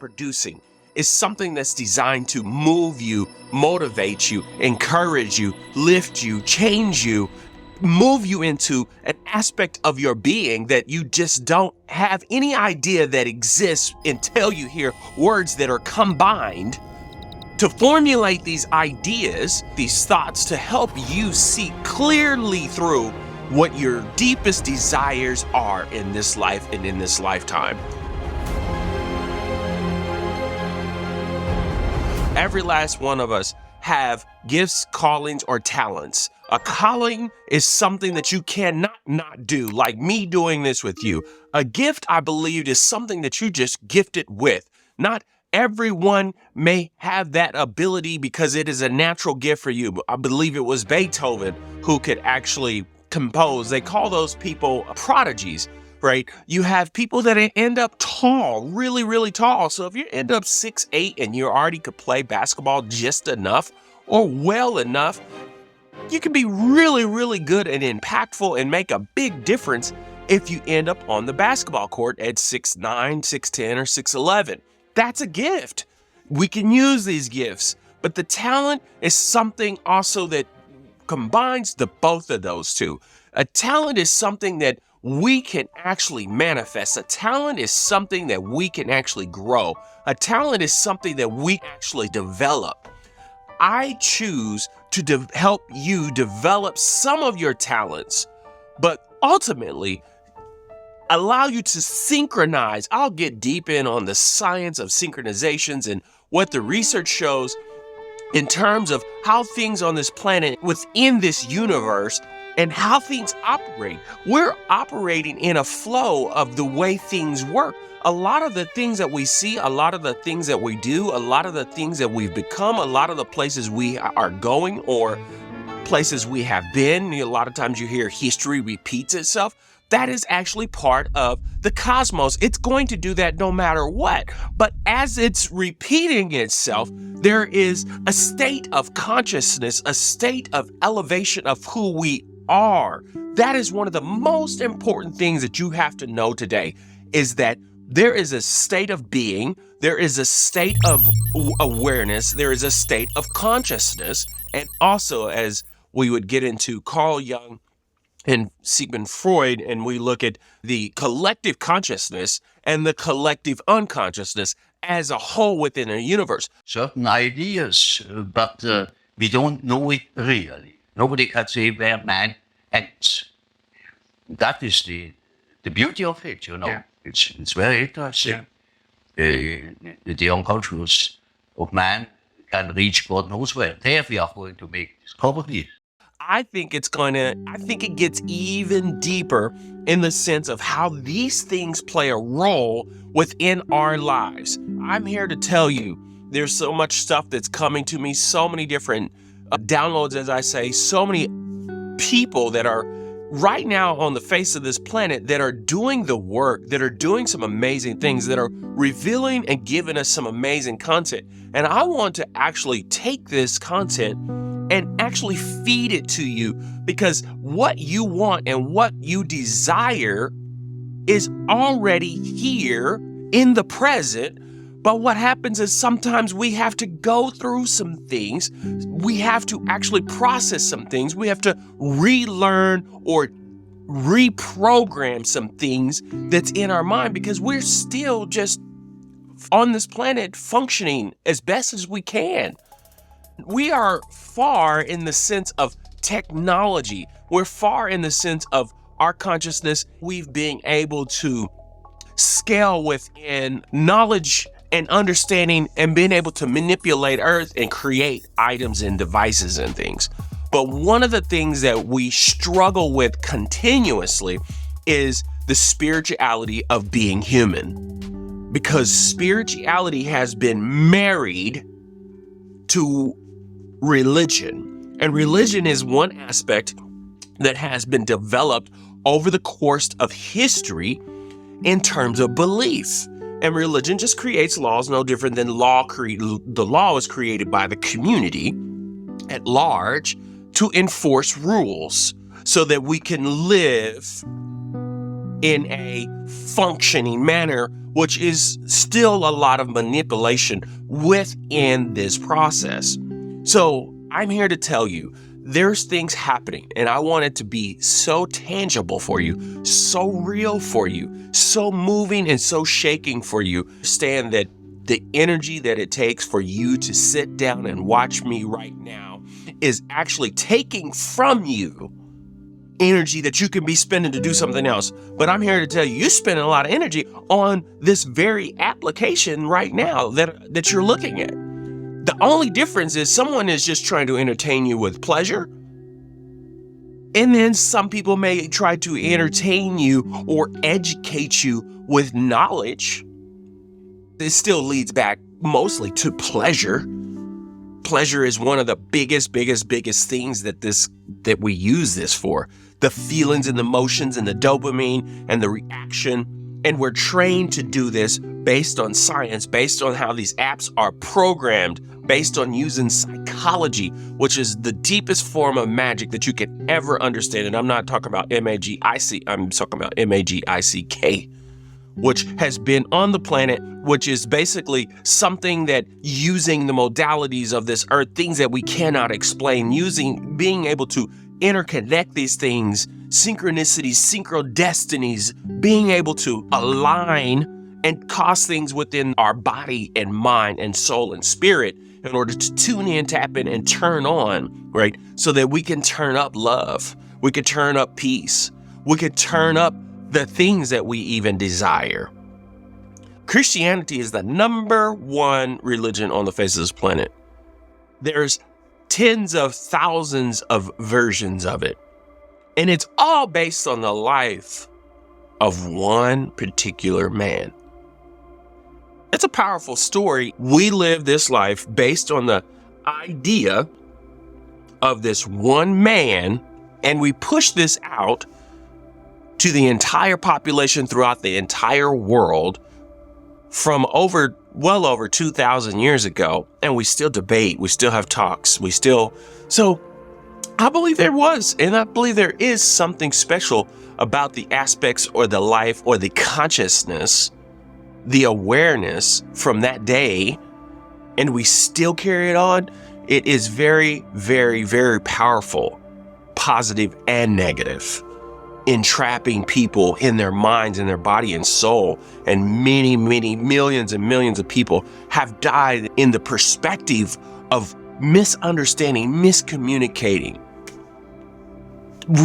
producing is something that's designed to move you, motivate you, encourage you, lift you, change you, move you into an aspect of your being that you just don't have any idea that exists until you hear words that are combined to formulate these ideas, these thoughts, to help you see clearly through what your deepest desires are in this life and in this lifetime. Every last one of us have gifts, callings, or talents. A calling is something that you cannot not do, like me doing this with you. A gift, I believe, is something that you just gifted with. Not everyone may have that ability because it is a natural gift for you. I believe it was Beethoven who could actually compose. They call those people prodigies, right? You have people that end up tall, really, really tall. So if you end up 6'8" and you already could play basketball just enough or well enough, you can be really, really good and impactful and make a big difference if you end up on the basketball court at 6'9", 6'10", or 6'11". That's a gift. We can use these gifts, but the talent is something also that combines the both of those two. A talent is something that we can actually manifest. A talent is something that we can actually grow. A talent is something that we actually develop. I choose to help you develop some of your talents, but ultimately allow you to synchronize. I'll get deep in on the science of synchronizations and what the research shows in terms of how things on this planet, within this universe, and how things operate. We're operating in a flow of the way things work. A lot of the things that we see, a lot of the things that we do, a lot of the things that we've become, a lot of the places we are going or places we have been, a lot of times you hear history repeats itself. That is actually part of the cosmos. It's going to do that no matter what. But as it's repeating itself, there is a state of consciousness, a state of elevation of who we are. That is one of the most important things that you have to know today, is that there is a state of being, there is a state of awareness, there is a state of consciousness, and also, as we would get into Carl Jung and Sigmund Freud, and we look at the collective consciousness and the collective unconsciousness as a whole within a universe. Certain ideas, but we don't know it really. Nobody can say where man ends. That is the beauty of it, you know. Yeah. It's very interesting. The unconscious of man can reach God knows where. There we are going to make discoveries. I think it gets even deeper in the sense of how these things play a role within our lives. I'm here to tell you, there's so much stuff that's coming to me, so many different downloads, as I say, so many people that are right now on the face of this planet that are doing the work, that are doing some amazing things, that are revealing and giving us some amazing content. And I want to actually take this content and actually feed it to you, because what you want and what you desire is already here in the present. But what happens is sometimes we have to go through some things. We have to actually process some things. We have to relearn or reprogram some things that's in our mind, because we're still just on this planet functioning as best as we can. We are far in the sense of technology. We're far in the sense of our consciousness. We've been able to scale within knowledge and understanding and being able to manipulate Earth and create items and devices and things. But one of the things that we struggle with continuously is the spirituality of being human, because spirituality has been married to religion. And religion is one aspect that has been developed over the course of history in terms of belief. And religion just creates laws, no different than law. The law was created by the community at large to enforce rules so that we can live in a functioning manner which is still a lot of manipulation within this process. So I'm here to tell you, there's things happening, and I want it to be so tangible for you, so real for you, so moving and so shaking for you. Understand that the energy that it takes for you to sit down and watch me right now is actually taking from you energy that you can be spending to do something else. But I'm here to tell you, you're spending a lot of energy on this very application right now that you're looking at. The only difference is someone is just trying to entertain you with pleasure. And then some people may try to entertain you or educate you with knowledge. It still leads back mostly to pleasure. Pleasure is one of the biggest things that we use this for. The feelings and the emotions and the dopamine and the reaction. And we're trained to do this based on science, based on how these apps are programmed, based on using psychology, which is the deepest form of magic that you can ever understand. And I'm not talking about M-A-G-I-C, I'm talking about M-A-G-I-C-K, which has been on the planet, which is basically something that using the modalities of this earth, things that we cannot explain, being able to interconnect these things, synchronicities, synchrodestinies, being able to align and cause things within our body and mind and soul and spirit in order to tune in, tap in, and turn on, right? So that we can turn up love, we can turn up peace, we can turn up the things that we even desire. Christianity is the number one religion on the face of this planet. There's tens of thousands of versions of it. And it's all based on the life of one particular man. It's a powerful story. We live this life based on the idea of this one man, and we push this out to the entire population throughout the entire world from well over 2,000 years ago. And we still debate, we still have talks, so I believe there was, and I believe there is something special about the aspects or the life or the consciousness, the awareness from that day, and we still carry it on. It is very, very, very powerful, positive and negative, entrapping people in their minds and their body and soul. And many, many millions and millions of people have died in the perspective of misunderstanding, miscommunicating.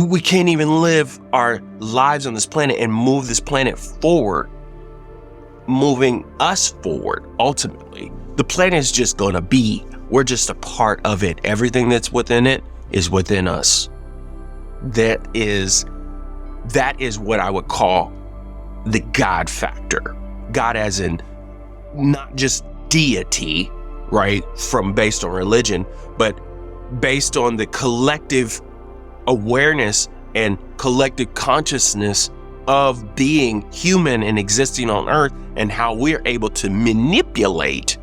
We can't even live our lives on this planet and move this planet forward, moving us forward. Ultimately, the planet is just going to be. We're just a part of it. Everything that's within it is within us. That is what I would call the God factor. God as in not just deity, right, from based on religion, but based on the collective awareness and collective consciousness of being human and existing on earth, and how we're able to manipulate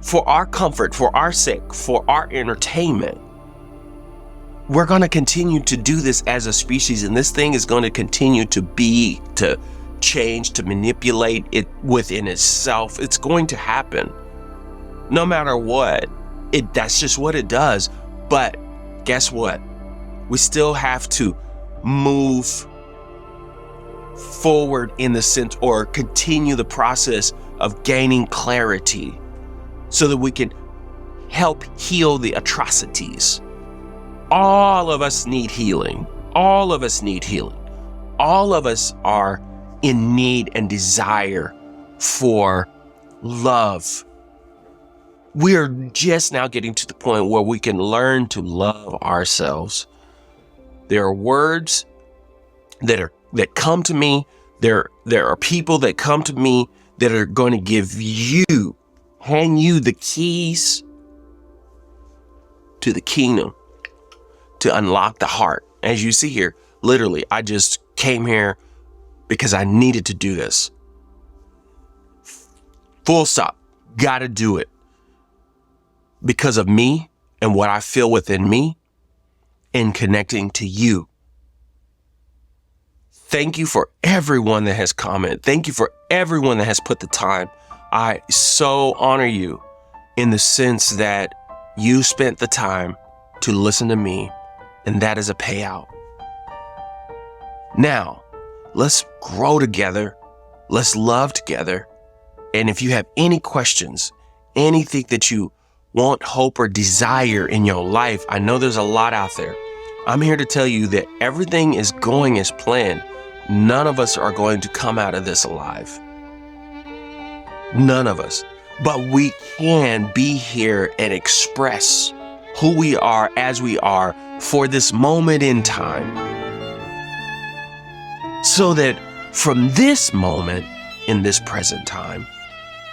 for our comfort, for our sake, for our entertainment. We're going to continue to do this as a species, and this thing is going to continue to change, to manipulate it within itself. It's going to happen no matter what. That's just what it does. But guess what? We still have to move forward in the sense, or continue the process of gaining clarity so that we can help heal the atrocities. All of us need healing. All of us need healing. All of us are in need and desire for love. We are just now getting to the point where we can learn to love ourselves. There are words that come to me. There are people that come to me that are going to hand you the keys to the kingdom, to unlock the heart. As you see here, literally, I just came here because I needed to do this. Full stop. Gotta do it. Because of me and what I feel within me in connecting to you. Thank you for everyone that has commented. Thank you for everyone that has put the time. I so honor you in the sense that you spent the time to listen to me, and that is a payout. Now, let's grow together. Let's love together. And if you have any questions, anything that you want, hope, or desire in your life, I know there's a lot out there. I'm here to tell you that everything is going as planned. None of us are going to come out of this alive. None of us. But we can be here and express who we are as we are for this moment in time. So that from this moment in this present time,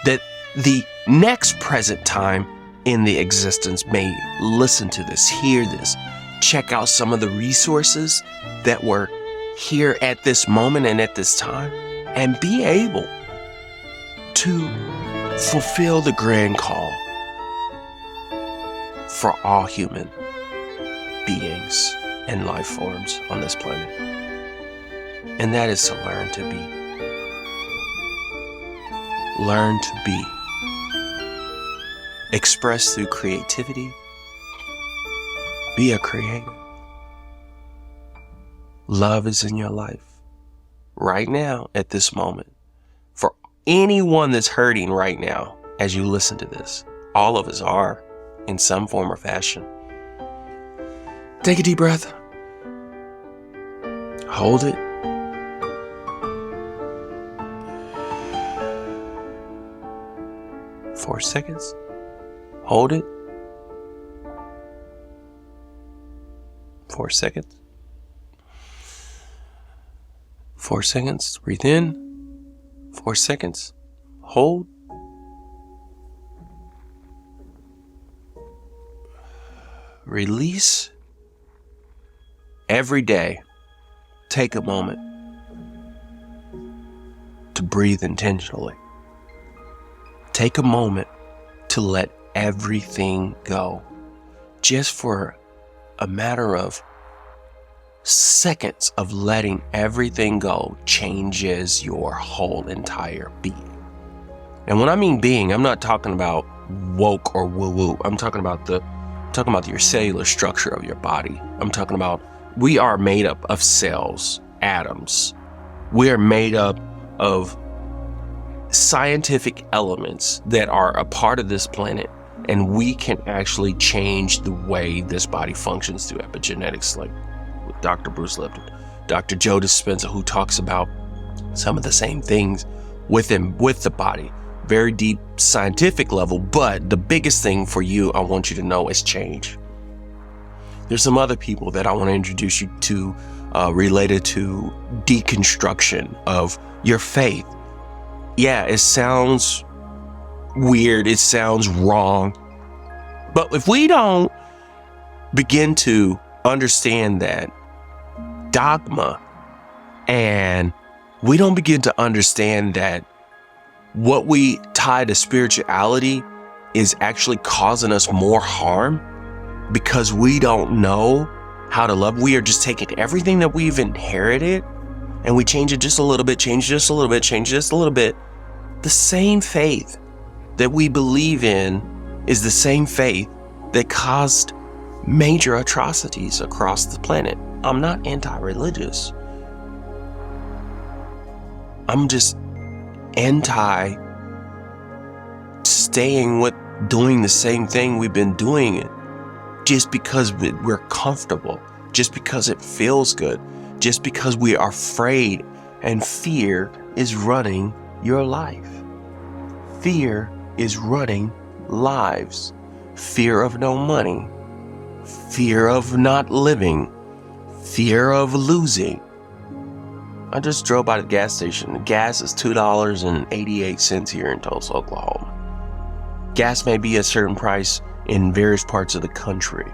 that the next present time in the existence may listen to this, hear this, check out some of the resources that were here at this moment and at this time, and be able to fulfill the grand call for all human beings and life forms on this planet. And that is to learn to be. Learn to be. Express through creativity. Be a creator. Love is in your life right now at this moment. For anyone that's hurting right now as you listen to this, all of us are in some form or fashion. Take a deep breath. Hold it. For 4 seconds. Hold it. 4 seconds. 4 seconds. Breathe in. 4 seconds. Hold. Release. Every day, take a moment to breathe intentionally. Take a moment to let everything go. Just for a matter of seconds of letting everything go changes your whole entire being. And when I mean being, I'm not talking about woke or woo-woo. I'm talking about your cellular structure of your body. I'm talking about we are made up of cells, atoms. We are made up of scientific elements that are a part of this planet, and we can actually change the way this body functions through epigenetics, like with Dr. Bruce Lipton, Dr. Joe Dispenza, who talks about some of the same things with the body. Very deep scientific level, but the biggest thing for you, I want you to know, is change. There's some other people that I want to introduce you to related to deconstruction of your faith. Yeah, it sounds weird. It sounds wrong. But if we don't begin to understand that dogma, and we don't begin to understand that what we tie to spirituality is actually causing us more harm because we don't know how to love. We are just taking everything that we've inherited and we change it just a little bit, change just a little bit, change just a little bit. The same faith that we believe in is the same faith that caused major atrocities across the planet. I'm not anti-religious. I'm just anti staying with doing the same thing we've been doing just because we're comfortable, just because it feels good, just because we are afraid, and fear is running your life. Fear is running lives. Fear of no money, fear of not living, fear of losing. I just drove by the gas station. The gas is $2.88 here in Tulsa, Oklahoma. Gas may be a certain price in various parts of the country.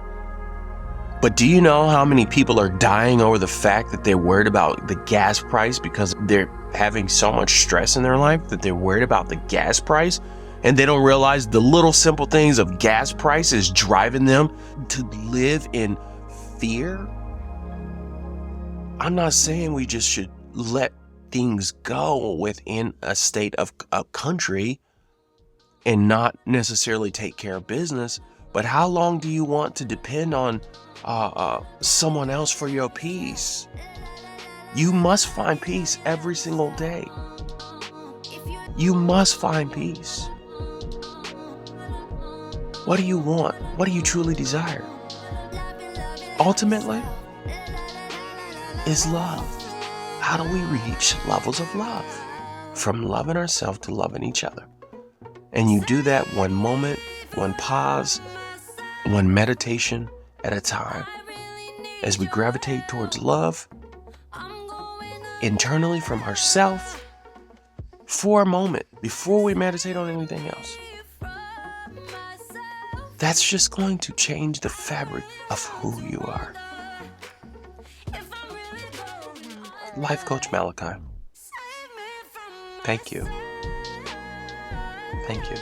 But do you know how many people are dying over the fact that they're worried about the gas price because they're having so much stress in their life that they're worried about the gas price? And they don't realize the little simple things of gas price is driving them to live in fear? I'm not saying we just should let things go within a state of a country and not necessarily take care of business. But how long do you want to depend on someone else for your peace? You must find peace every single day. You must find peace. What do you want? What do you truly desire? Ultimately, is love. How do we reach levels of love? From loving ourselves to loving each other. And you do that one moment, one pause, one meditation at a time. As we gravitate towards love, internally from ourselves, for a moment, before we meditate on anything else. That's just going to change the fabric of who you are. Life Coach Malachi. Thank you. Thank you.